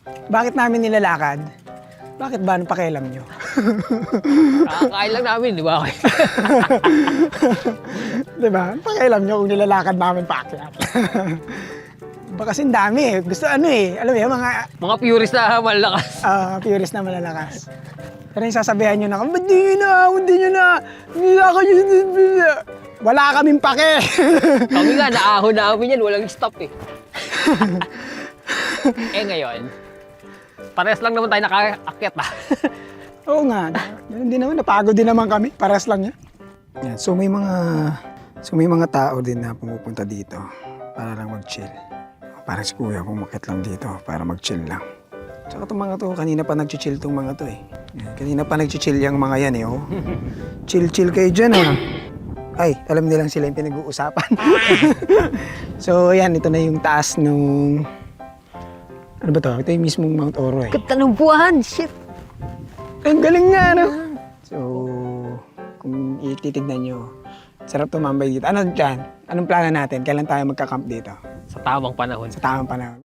Bakit namin nilalakad? Bakit ba? Anong pakialam nyo? Kakakain lang namin, di ba? Diba? Anong pakialam nyo kung nilalakad namin paakyat? Baka kasing dami eh. Gusto ano eh. Alam mo yun, mga Mga purist na malakas. purist na malalakas. Pero yung sasabihan nyo na, ba't di nyo na, hindi nyo na, nilakad nyo na. Wala kaming pake. Kami nga, naahon namin yan, walang stop eh. Ngayon, parehas lang naman tayo nakaakyat ah. Oo nga. Ganun din naman, napagod din naman kami. Pares lang yan. Yan. So may mga tao din na pumupunta dito para lang mag-chill. Parang si Kuya pumakit lang dito para mag-chill lang. Tsaka itong mga to, kanina pa nag-chill itong mga to eh. Yan. Kanina pa nag-chill yung mga yan eh. Oh. Chill kayo dyan ah. Ay, alam nilang sila yung pinag-uusapan. So yan, ito na yung taas nung... Ano ba to? Ito yung mismong Mount Oro eh. Ganda ng buwan, shit. Ang galing nga, no? So, kung ititignan nyo, sarap tumambay dito. Ano dyan? Anong plano natin? Kailan tayo magka-camp dito? Sa tamang panahon. Sa tamang panahon.